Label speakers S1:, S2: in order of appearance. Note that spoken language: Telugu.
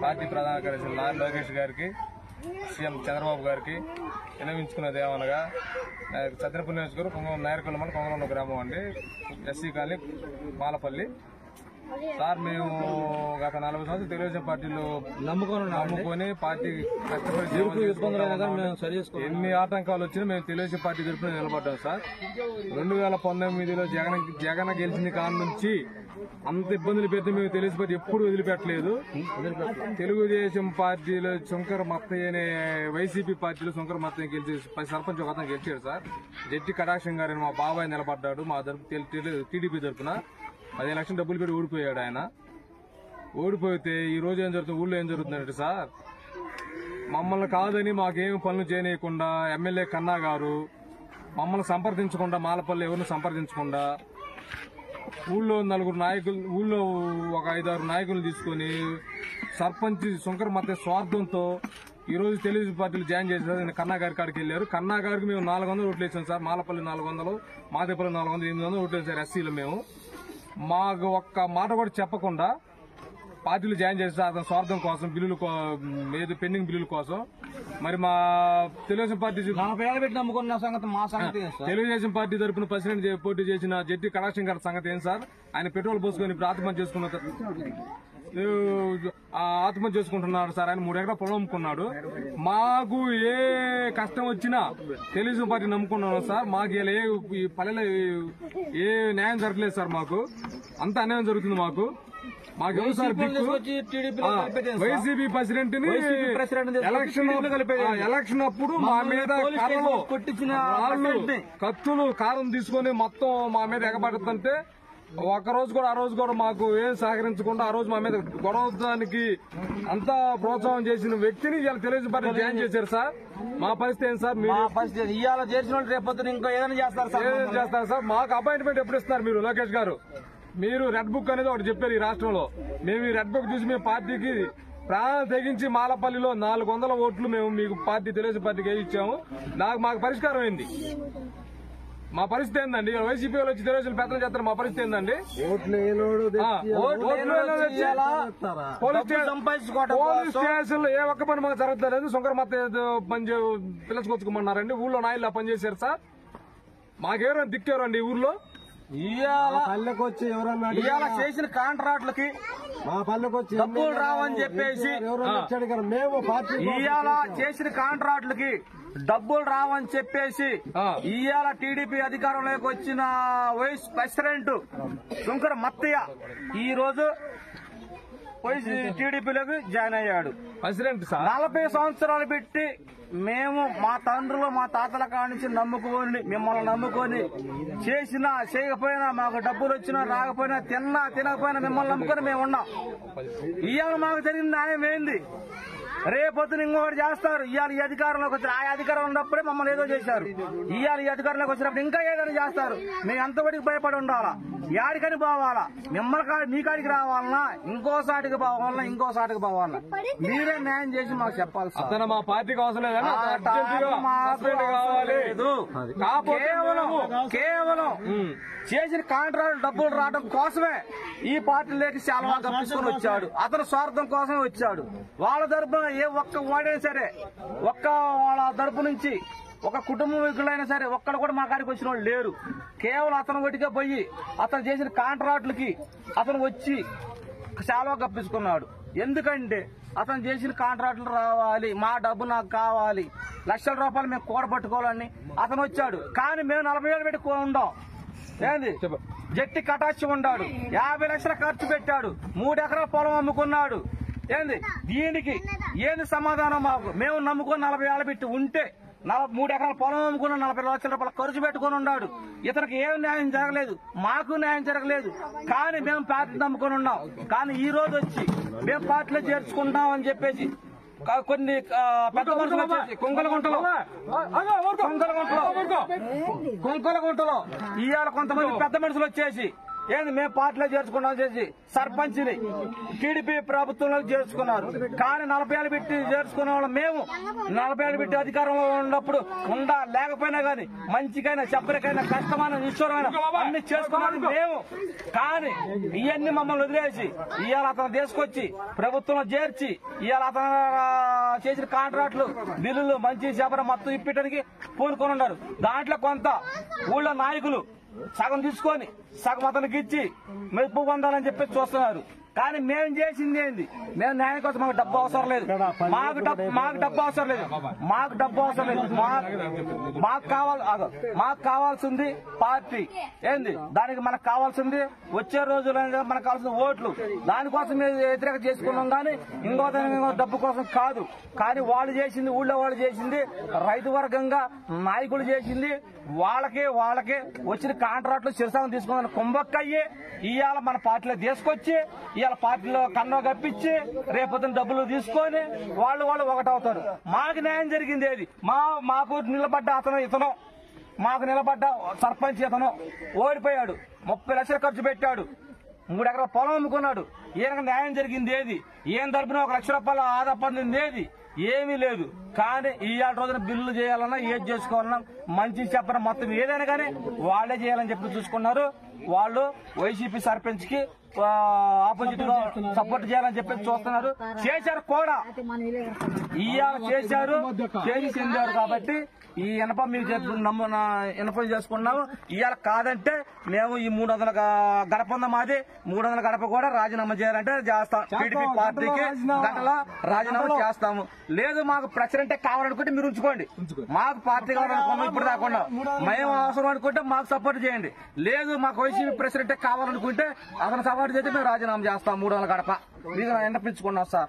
S1: పార్టీ ప్రధాన కార్యదర్శి నారా లోకేష్ గారికి, సీఎం చంద్రబాబు గారికి విన్నవించుకున్నది ఏమనగా, చంద్రపూర్ నియోజకవర్గం కొంగం నాయకుల మండలం కొంగలం గ్రామం అండి, ఎస్సీ కాలనీ మాలపల్లి. సార్ మేము గత 40 సంవత్సరాలు తెలుగుదేశం పార్టీలో నమ్ముకొని పార్టీ కష్టపడి ఎన్ని ఆటంకాలు వచ్చినా మేము తెలుగుదేశం పార్టీ తరఫున నిలబడ్డాం సార్. 2019లో జగన్ గెలిచిన కాడ నుంచి అంత ఇబ్బందులు పెడితే మేము తెలుగుదేశం పార్టీ ఎప్పుడు వదిలిపెట్టలేదు. తెలుగుదేశం పార్టీలో శంకర్ మత్తయ్య అనే వైసీపీ పార్టీలో శంకర్ మత్తయ్య గెలిచి సర్పంచ్ ఒక అతను గెలిచాడు సార్. జట్టి కటాక్షం గారిని మా బాబాయ్ నిలబడ్డాడు మా టీడీపీ తరఫున. 15 లక్షలు డబ్బులు పెట్టి ఓడిపోయాడు ఆయన. ఓడిపోతే ఈ రోజు ఏం జరుగుతుంది, ఊళ్ళో ఏం జరుగుతుందంటే సార్, మమ్మల్ని కాదని మాకేం పనులు చేయనీయకుండా ఎమ్మెల్యే కన్నా గారు మమ్మల్ని సంప్రదించకుండా, మాలపల్లి ఎవరిని సంప్రదించకుండా ఊళ్ళో 4 నాయకులు, ఊళ్ళో ఒక 5-6 నాయకులు తీసుకుని సర్పంచ్ శంకర్ మధ్య స్వార్థంతో ఈ రోజు తెలుగుదేశం పార్టీలు జాయిన్ చేశారు. కన్నా గారి కాడికి వెళ్లారు. కన్నా గారికి మేము 400 ఓట్లు వేసాం సార్. మాలపల్లి 400, మాదేపల్లి 400, 800 ఓట్లు వేసారు ఎస్సీలు. మేము మాకు ఒక్క మాట కూడా చెప్పకుండా పార్టీలు జాయిన్ చేస్తారు అతని స్వార్థం కోసం, బిల్లులు పెండింగ్ బిల్లుల కోసం. మరి మా తెలుగుదేశం పార్టీ
S2: నమ్ముకున్న సంగతి మా సంగతి
S1: తెలుగుదేశం పార్టీ తరఫున ప్రెసిడెంట్ పోటీ చేసిన జట్టి కటాక్షం గారి సంగతి ఏం సార్? ఆయన పెట్రోల్ పోసుకొని ఇప్పుడు ఆత్మహత్య చేసుకుంటున్నాడు సార్. ఆయన 3 ఎకరాల పొలం అమ్ముకున్నాడు. మాకు ఏ కష్టం వచ్చినా తెలుగుదేశం పార్టీ నమ్ముకున్నాను సార్. మాకు ఇలా ఈ పల్లెలో ఏ న్యాయం జరగలేదు సార్. మాకు అంత అన్యాయం జరుగుతుంది. మాకెవరు సార్ వైసీపీ ప్రెసిడెంట్ ని ఎలక్షన్ అప్పుడు మా మీద కత్తులు కారం తీసుకొని మొత్తం మా మీద ఎగబడుతుంటే ఆ రోజు కూడా మాకు ఏం సహకరించకుండా ఆ రోజు మా మీద గొడవడానికి అంతా ప్రోత్సాహం చేసిన వ్యక్తిని ఇవాళ తెలుగుదేశం పార్టీ జాయిన్ చేశారు సార్. మా పరిస్థితి ఏంటి సార్?
S2: ఇవాళ చేసిన వాళ్ళు రేపొద్దున ఇంకా ఏదైనా చేస్తారు
S1: సార్. మాకు అపాయింట్మెంట్ ఎప్పుడు ఇస్తున్నారు మీరు లోకేష్ గారు? మీరు రెడ్ బుక్ అనేది ఒకటి చెప్పారు ఈ రాష్ట్రంలో. మేము ఈ రెడ్ బుక్ చూసి మేము పార్టీకి ప్రాణాలు తెగించి మాలపల్లిలో 400 ఓట్లు మేము మీకు పార్టీ తెలుగుదేశం పార్టీకి ఇచ్చాము. మాకు పరిష్కారం ఏంది? మా పరిస్థితి ఏందండి? వైసీపీ వాళ్ళు వచ్చి తెలుగుదేశం పెద్దలు చేస్తారు. మా పరిస్థితి ఏందండి? పోలీస్ స్టేషన్ లో ఏ ఒక్క పని మాకు జరగలేదు. శంకర్ మత్తయ్య పని పిలుచుకొచ్చుకోమన్నారండి. ఊళ్ళో నాయకులు పనిచేశారు సార్. మాకెవరైనా దిక్కేరండి ఊర్లో?
S2: పల్లెకి వచ్చి ఎవరన్నా చేసిన కాంట్రాక్టులకి మా పల్లెకి వచ్చి డబ్బులు రావని చెప్పేసి మేము ఇవాళ చేసిన కాంట్రాక్టులకి డబ్బులు రావని చెప్పేసి ఇవాళ టీడీపీ అధికారంలోకి వచ్చిన వైస్ ప్రెసిడెంట్ శంకర్ మత్తయ్య ఈ రోజు టీడీపీలోకి జాయిన్ అయ్యాడు.
S1: ప్రెసిడెంట్
S2: 40 సంవత్సరాలు పెట్టి మేము మా తండ్రులు మా తాతల కాడి నుంచి మిమ్మల్ని నమ్ముకొని చేసినా చేయకపోయినా మాకు డబ్బులు వచ్చినా రాకపోయినా తినకపోయినా మిమ్మల్ని నమ్ముకొని మేము ఉన్నాం. ఇవాళ మాకు జరిగిన న్యాయం ఏంది? రేపొద్దున ఇంకొకటి చేస్తారు. ఇవాళ ఈ అధికారంలోకి వచ్చారు. ఆ అధికారం ఉన్నప్పుడే మమ్మల్ని ఏదో చేశారు. ఇవాళ ఈ అధికారంలోకి వచ్చినప్పుడు ఇంకా ఏదైనా చేస్తారు. మేము ఎంతవరకు భయపడి ఉండాలా? యాడికని పోవాలా? మిమ్మల్ని మీ కాడికి రావాలన్నా, ఇంకోసాటికి పోవాలన్నా మీరే న్యాయం చేసి మాకు చెప్పాలి సార్.
S1: మా పార్టీకి అవసరం
S2: కేవలం చేసిన కాంట్రాక్ట్ డబ్బులు రావడం కోసమే ఈ పార్టీలోకి చాలా తప్పించుకొని వచ్చాడు. అతను స్వార్థం కోసమే వచ్చాడు. వాళ్ళ తరపున ఏ ఒక్క వాడైనా సరే, వాళ్ళ తరపు నుంచి ఒక కుటుంబీకులైనా సరే ఒక్కడు కూడా మా కాడికి వచ్చిన వాళ్ళు లేరు. కేవలం అతను ఒటిగా పోయి అతను చేసిన కాంట్రాక్టులకి అతను వచ్చి చాలా కప్పించుకున్నాడు. ఎందుకంటే అతను చేసిన కాంట్రాక్టులు రావాలి, మా డబ్బు నాకు కావాలి, లక్షల రూపాయలు మేము కూడబట్టుకోవాలని అతను వచ్చాడు. కానీ మేము 40 ఏళ్ళు పెట్టి ఉండం. ఏంది జట్టి కటాక్షి ఉన్నాడు. 50 లక్షల ఖర్చు పెట్టాడు. 3 ఎకరాల పొలం అమ్ముకున్నాడు. ఏంది దీనికి ఏంది సమాధానం? మాకు మేము నమ్ముకొని 40 ఏళ్ళు పెట్టి ఉంటే 3 ఎకరాల పొలం అమ్ముకున్న 40 లక్షల రూపాయలు ఖర్చు పెట్టుకుని ఉన్నాడు. ఇతనికి ఏం న్యాయం జరగలేదు, మాకు న్యాయం జరగలేదు. కానీ మేము పార్టీ నమ్ముకొని ఉన్నాం. కానీ ఈ రోజు వచ్చి మేము పార్టీలో చేర్చుకుంటాం అని చెప్పేసి కొన్ని పెద్ద మనుషులు వచ్చేసి కుంకలగుంటలో ఇవాళ కొంతమంది పెద్ద మనుషులు వచ్చేసి ఏంది మేము పార్టీలో చేర్చుకున్నాం చేసి సర్పంచ్ని టీడీపీ ప్రభుత్వంలో చేర్చుకున్నారు. కానీ 40 ఏళ్ళు పెట్టి చేర్చుకున్న వాళ్ళు మేము 40 ఏళ్ళు పెట్టి అధికారంలో ఉన్నప్పుడు లేకపోయినా కానీ మంచికైనా చెప్పరికైనా కష్టమైన నిశ్చరమైన అన్ని చేసుకున్నది మేము. కానీ ఇవన్నీ మమ్మల్ని వదిలేసి ఇవాళ అతను తీసుకొచ్చి ప్రభుత్వంలో చేర్చి ఇవాళ అతను చేసిన కాంట్రాక్టులు బిల్లులు మంచి చెప్పర మొత్తం ఇప్పటానికి పూనుకొని ఉన్నారు. దాంట్లో కొంత ఊళ్ళో నాయకులు సగం తీసుకొని సగం అతనికి ఇచ్చి మెప్పు పొందాలని చెప్పి చూస్తున్నారు. కానీ మేము చేసింది ఏంది? మేము న్యాయం కోసం మాకు డబ్బు అవసరం లేదు, మాకు డబ్బు అవసరం లేదు, మాకు డబ్బు అవసరం లేదు. మాకు కావాల్సింది పార్టీ ఏంది, దానికి మనకు కావాల్సింది వచ్చే రోజుల్లో మనకు కావాల్సిన ఓట్లు. దానికోసం మేము వ్యతిరేక చేసుకున్నాం కానీ ఇంకో డబ్బు కోసం కాదు. కానీ వాళ్ళు చేసింది, ఊళ్ళో వాళ్ళు చేసింది, రైతు వర్గంగా నాయకులు చేసింది, వాళ్ళకే వచ్చిన కాంట్రాక్టులు శిరసాగం తీసుకున్న కుంభక్కయ్యి ఇవాళ మన పార్టీలో తీసుకొచ్చి ఇవాళ పార్టీలో కన్నో కప్పించి రేపొద్దున డబ్బులు తీసుకొని వాళ్ళు ఒకటవుతారు. మాకు న్యాయం జరిగింది ఏది? మాకు నిలబడ్డ ఇతను మాకు నిలబడ్డ సర్పంచ్ ఇతను ఓడిపోయాడు, 30 లక్షలు ఖర్చు పెట్టాడు, 3 ఎకరాల పొలం అమ్ముకున్నాడు. ఈయనకు న్యాయం జరిగింది ఏది? ఈయన తరపున 1 లక్ష రూపాయలు ఆదా పొందింది ఏది? ఏమీ లేదు. కానీ ఇవాళ రోజున బిల్లు చేయాలన్నా ఏది చేసుకోవాలన్నా మంచి చెప్పిన మొత్తం ఏదైనా కానీ వాళ్ళే చేయాలని చెప్పి చూసుకున్నారు. వాళ్ళు వైసీపీ సర్పంచ్ కి ఆపోజిట్ గా సపోర్ట్ చేయాలని చెప్పి చూస్తున్నారు. చేశారు కూడా, ఇవాళ చేశారు, చేసి చెందారు. కాబట్టి ఈ ఇనప మీకు ఇనపం చేసుకున్నాము. ఇవాళ కాదంటే మేము ఈ 300 గడప ఉందా మాది, 300 గడప కూడా రాజీనామా చేయాలంటే చేస్తాం. టీడీపీ పార్టీకి గంటలో రాజీనామా చేస్తాము. లేదు మాకు ప్రెసిడెంటే కావాలనుకుంటే మీరు ఉంచుకోండి, మాకు పార్టీ కావాలనుకున్నాం ఇప్పుడు కాకుండా మేము అవసరం అనుకుంటే మాకు సపోర్ట్ చేయండి. లేదు మాకు వైసీపీ ప్రెసిడెంటే కావాలనుకుంటే అతను సపోర్ట్ చేస్తే మేము రాజీనామా చేస్తాం. 300 గడప మీకు విన్నపించుకున్నాం సార్.